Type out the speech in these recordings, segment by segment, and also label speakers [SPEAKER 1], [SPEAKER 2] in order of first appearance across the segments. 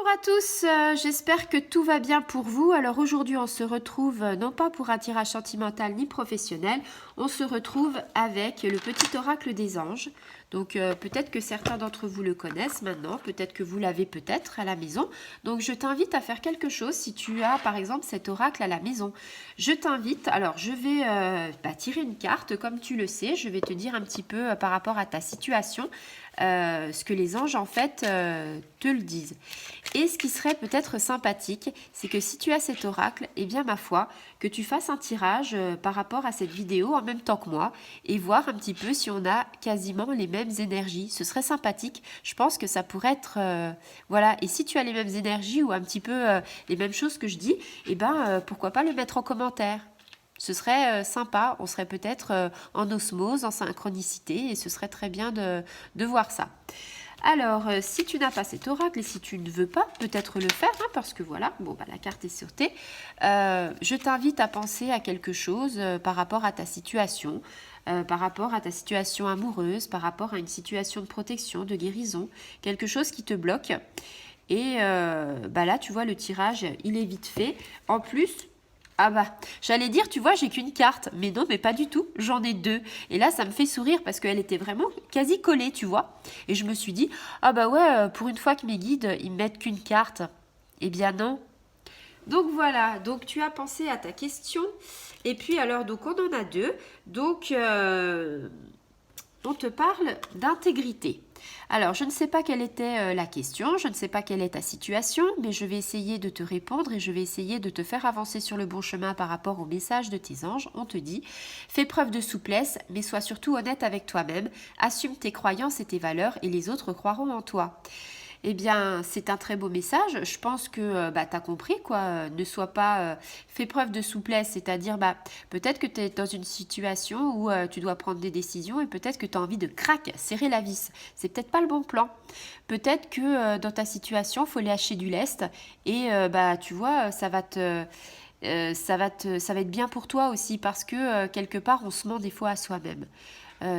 [SPEAKER 1] Bonjour à tous, j'espère que tout va bien pour vous. Alors aujourd'hui on se retrouve non pas pour un tirage sentimental ni professionnel, on se retrouve avec le petit oracle des anges. Donc peut-être que certains d'entre vous le connaissent maintenant, peut-être que vous l'avez peut-être à la maison. Donc je t'invite à faire quelque chose si tu as par exemple cet oracle à la maison. Je t'invite, alors je vais tirer une carte comme tu le sais, je vais te dire un petit peu par rapport à ta situation. Ce que les anges en fait te le disent. Et ce qui serait peut-être sympathique, c'est que si tu as cet oracle, eh bien ma foi, que tu fasses un tirage par rapport à cette vidéo en même temps que moi et voir un petit peu si on a quasiment les mêmes énergies. Ce serait sympathique. Je pense que ça pourrait être voilà. Et si tu as les mêmes énergies ou un petit peu les mêmes choses que je dis, eh ben pourquoi pas le mettre en commentaire. Ce serait sympa, on serait peut-être en osmose, en synchronicité, et ce serait très bien de voir ça. Alors, si tu n'as pas cet oracle et si tu ne veux pas peut-être le faire, hein, parce que voilà, bon, bah, la carte est sortie, je t'invite à penser à quelque chose par rapport à ta situation, par rapport à ta situation amoureuse, par rapport à une situation de protection, de guérison, quelque chose qui te bloque. Et là, tu vois, le tirage, il est vite fait. En plus, ah bah, j'allais dire, tu vois, j'ai qu'une carte. Mais non, mais pas du tout. J'en ai deux. Et là, ça me fait sourire parce qu'elle était vraiment quasi collée, tu vois. Et je me suis dit, ah bah ouais, pour une fois que mes guides, ils mettent qu'une carte. Eh bien non. Donc voilà, donc tu as pensé à ta question. Et puis alors, donc on en a deux. Donc, on te parle d'intégrité. Alors, je ne sais pas quelle était la question, je ne sais pas quelle est ta situation, mais je vais essayer de te répondre et je vais essayer de te faire avancer sur le bon chemin par rapport au message de tes anges. On te dit, fais preuve de souplesse, mais sois surtout honnête avec toi-même, assume tes croyances et tes valeurs et les autres croiront en toi. Eh bien, c'est un très beau message. Je pense que tu as compris, quoi. Ne sois pas... fais preuve de souplesse, c'est-à-dire, peut-être que tu es dans une situation où tu dois prendre des décisions et peut-être que tu as envie de serrer la vis. C'est peut-être pas le bon plan. Peut-être que dans ta situation, il faut lâcher du lest et tu vois, ça va être bien pour toi aussi parce que quelque part, on se ment des fois à soi-même.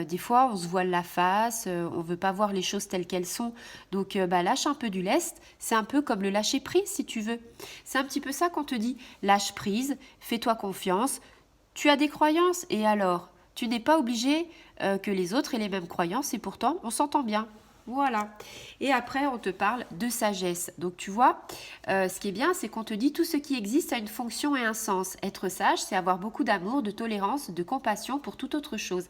[SPEAKER 1] Des fois, on se voile la face, on veut pas voir les choses telles qu'elles sont. Donc, lâche un peu du lest. C'est un peu comme le lâcher prise, si tu veux. C'est un petit peu ça qu'on te dit. Lâche prise, fais-toi confiance. Tu as des croyances, et alors? Tu n'es pas obligé que les autres aient les mêmes croyances, et pourtant, on s'entend bien. Voilà. Et après, on te parle de sagesse. Donc, tu vois, ce qui est bien, c'est qu'on te dit tout ce qui existe a une fonction et un sens. Être sage, c'est avoir beaucoup d'amour, de tolérance, de compassion pour toute autre chose.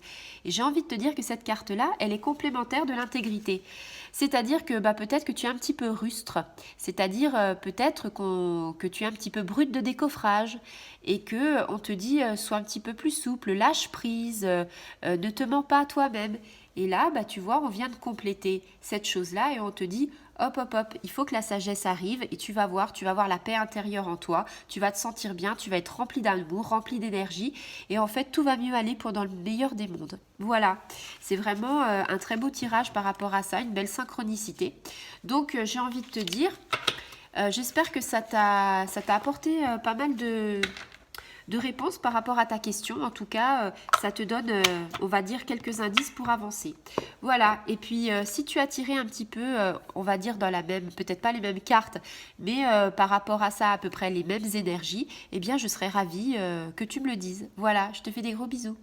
[SPEAKER 1] Et j'ai envie de te dire que cette carte-là, elle est complémentaire de l'intégrité. C'est-à-dire que peut-être que tu es un petit peu rustre. C'est-à-dire peut-être que tu es un petit peu brute de décoffrage et que on te dit sois un petit peu plus souple, lâche prise, ne te mens pas à toi-même. Et là, tu vois, on vient de compléter cette chose-là et on te dit, hop, hop, hop, il faut que la sagesse arrive et tu vas voir la paix intérieure en toi, tu vas te sentir bien, tu vas être rempli d'amour, rempli d'énergie et en fait, tout va mieux aller pour dans le meilleur des mondes. Voilà, c'est vraiment un très beau tirage par rapport à ça, une belle synchronicité. Donc, j'ai envie de te dire, j'espère que ça t'a apporté pas mal de réponses par rapport à ta question. En tout cas, ça te donne, on va dire, quelques indices pour avancer. Voilà. Et puis, si tu as tiré un petit peu, on va dire dans la même, peut-être pas les mêmes cartes, mais par rapport à ça, à peu près les mêmes énergies, eh bien, je serais ravie que tu me le dises. Voilà. Je te fais des gros bisous.